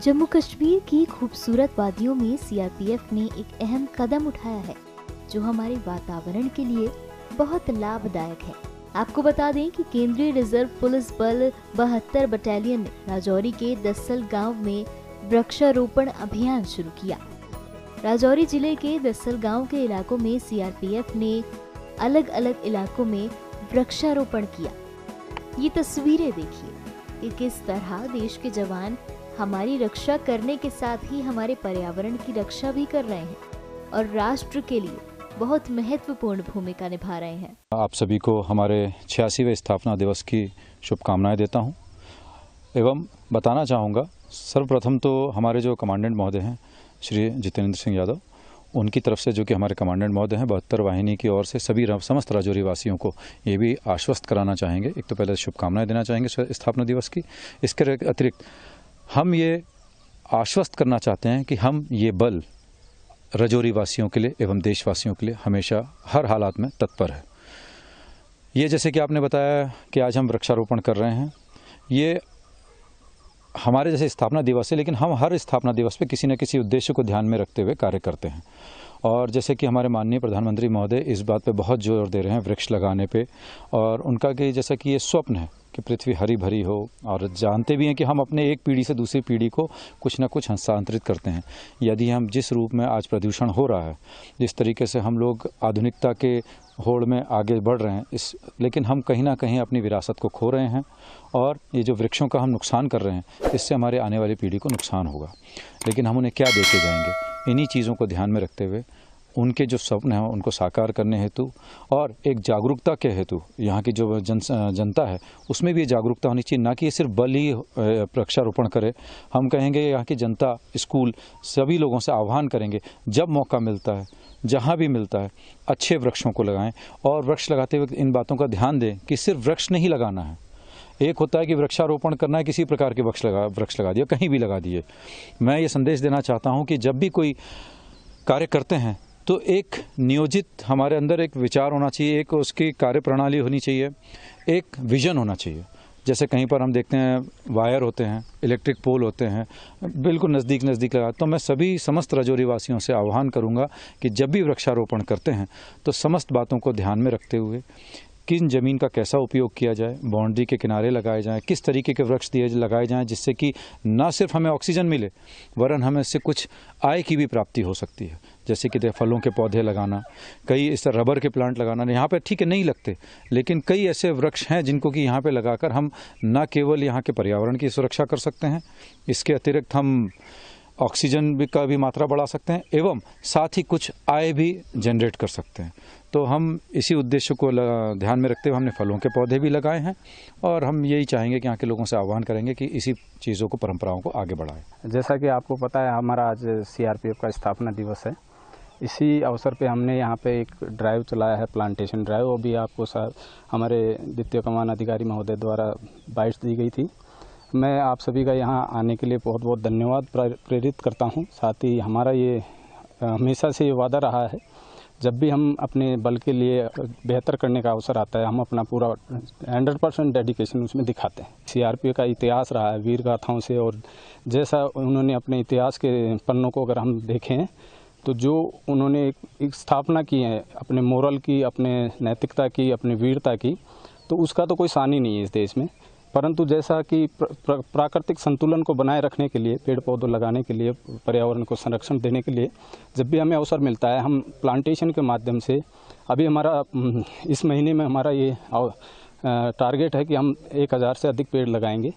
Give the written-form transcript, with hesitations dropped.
जम्मू कश्मीर की खूबसूरत वादियों में सीआरपीएफ ने एक अहम कदम उठाया है जो हमारे वातावरण के लिए बहुत लाभदायक है। आपको बता दें कि केंद्रीय रिजर्व पुलिस बल 72 बटालियन ने राजौरी के दस्सल गांव में वृक्षारोपण अभियान शुरू किया। राजौरी जिले के दस्सल गांव के इलाकों में सीआरपीएफ ने अलग अलग इलाकों में वृक्षारोपण किया। ये तस्वीरें देखिए कि किस तरह देश के जवान हमारी रक्षा करने के साथ ही हमारे पर्यावरण की रक्षा भी कर रहे हैं और राष्ट्र के लिए बहुत महत्वपूर्ण भूमिका निभा रहे हैं। आप सभी को हमारे 86वें स्थापना दिवस की शुभकामनाएं देता हूं एवं बताना चाहूँगा, सर्वप्रथम तो हमारे जो कमांडेंट महोदय हैं श्री जितेंद्र सिंह यादव, उनकी तरफ से जो कि हमारे कमांडेंट महोदय हैं 72 वाहिनी की ओर से सभी समस्त राजौरी वासियों को ये भी आश्वस्त कराना चाहेंगे। एक तो पहले शुभकामनाएं देना चाहेंगे स्थापना दिवस की। इसके अतिरिक्त हम ये आश्वस्त करना चाहते हैं कि हम ये बल राजौरी वासियों के लिए एवं देशवासियों के लिए हमेशा हर हालात में तत्पर है। ये जैसे कि आपने बताया कि आज हम वृक्षारोपण कर रहे हैं, ये हमारे जैसे स्थापना दिवस है, लेकिन हम हर स्थापना दिवस पे किसी न किसी उद्देश्य को ध्यान में रखते हुए कार्य करते हैं। और जैसे कि हमारे माननीय प्रधानमंत्री महोदय इस बात पे बहुत जोर दे रहे हैं वृक्ष लगाने पे, और उनका कि जैसा कि ये स्वप्न है कि पृथ्वी हरी भरी हो, और जानते भी हैं कि हम अपने एक पीढ़ी से दूसरी पीढ़ी को कुछ न कुछ हस्तांतरित करते हैं। यदि हम जिस रूप में आज प्रदूषण हो रहा है, जिस तरीके से हम लोग आधुनिकता के होड़ में आगे बढ़ रहे हैं लेकिन हम कहीं ना कहीं अपनी विरासत को खो रहे हैं, और ये जो वृक्षों का हम नुकसान कर रहे हैं इससे हमारे आने वाली पीढ़ी को नुकसान होगा। लेकिन हम उन्हें क्या दे के जाएंगे? इन्हीं चीज़ों को ध्यान में रखते हुए उनके जो स्वप्न हैं उनको साकार करने हेतु और एक जागरूकता के हेतु यहाँ की जो जनता है उसमें भी ये जागरूकता होनी चाहिए, ना कि ये सिर्फ बल ही वृक्षारोपण करे। हम कहेंगे यहाँ की जनता, स्कूल, सभी लोगों से आह्वान करेंगे, जब मौका मिलता है, जहाँ भी मिलता है, अच्छे वृक्षों को लगाएं। और वृक्ष लगाते वक्त इन बातों का ध्यान दें कि सिर्फ वृक्ष नहीं लगाना है। एक होता है कि वृक्षारोपण करना है, किसी प्रकार के वृक्ष लगा दिया, कहीं भी लगा दिए। मैं ये संदेश देना चाहता हूँ कि जब भी कोई कार्य करते हैं तो एक नियोजित हमारे अंदर एक विचार होना चाहिए, एक उसकी कार्य प्रणाली होनी चाहिए, एक विजन होना चाहिए। जैसे कहीं पर हम देखते हैं वायर होते हैं, इलेक्ट्रिक पोल होते हैं, बिल्कुल नज़दीक लगा। तो मैं सभी समस्त राजौरी वासियों से आह्वान करूंगा कि जब भी वृक्षारोपण करते हैं तो समस्त बातों को ध्यान में रखते हुए किन ज़मीन का कैसा उपयोग किया जाए, बाउंड्री के किनारे लगाए जाएं, किस तरीके के वृक्ष लगाए जाएं जिससे कि न सिर्फ हमें ऑक्सीजन मिले वरन हमें इससे कुछ आय की भी प्राप्ति हो सकती है। जैसे कि फलों के पौधे लगाना, कई इस रबर के प्लांट लगाना, यहाँ पे ठीक है नहीं लगते, लेकिन कई ऐसे वृक्ष हैं जिनको कि यहाँ पे लगाकर हम न केवल यहाँ के पर्यावरण की सुरक्षा कर सकते हैं, इसके अतिरिक्त हम ऑक्सीजन का भी मात्रा बढ़ा सकते हैं एवं साथ ही कुछ आय भी जनरेट कर सकते हैं। तो हम इसी उद्देश्य को ध्यान में रखते हुए हमने फलों के पौधे भी लगाए हैं, और हम यही चाहेंगे कि यहाँ के लोगों से आह्वान करेंगे कि इसी चीज़ों को, परंपराओं को आगे बढ़ाएं। जैसा कि आपको पता है हमारा आज सीआरपीएफ का स्थापना दिवस है। इसी अवसर पे हमने यहाँ पे एक ड्राइव चलाया है, प्लांटेशन ड्राइव। वो भी आपको हमारे द्वितीय कमान अधिकारी महोदय द्वारा बाइट्स दी गई थी। मैं आप सभी का यहाँ आने के लिए बहुत बहुत धन्यवाद प्रेरित करता हूँ। साथ ही हमारा ये हमेशा से ये वादा रहा है, जब भी हम अपने बल के लिए बेहतर करने का अवसर आता है हम अपना पूरा 100% डेडिकेशन उसमें दिखाते हैं। सीआरपीएफ का इतिहास रहा है वीर गाथाओं से, और जैसा उन्होंने अपने इतिहास के पन्नों को अगर हम देखें तो जो उन्होंने एक स्थापना की है अपने मोरल की, अपने नैतिकता की, अपने वीरता की, तो उसका तो कोई सानी नहीं है इस देश में। परंतु जैसा कि प्राकृतिक संतुलन को बनाए रखने के लिए, पेड़ पौधे लगाने के लिए, पर्यावरण को संरक्षण देने के लिए जब भी हमें अवसर मिलता है हम प्लांटेशन के माध्यम से, अभी हमारा इस महीने में हमारा ये टारगेट है कि हम 1000 से अधिक पेड़ लगाएंगे।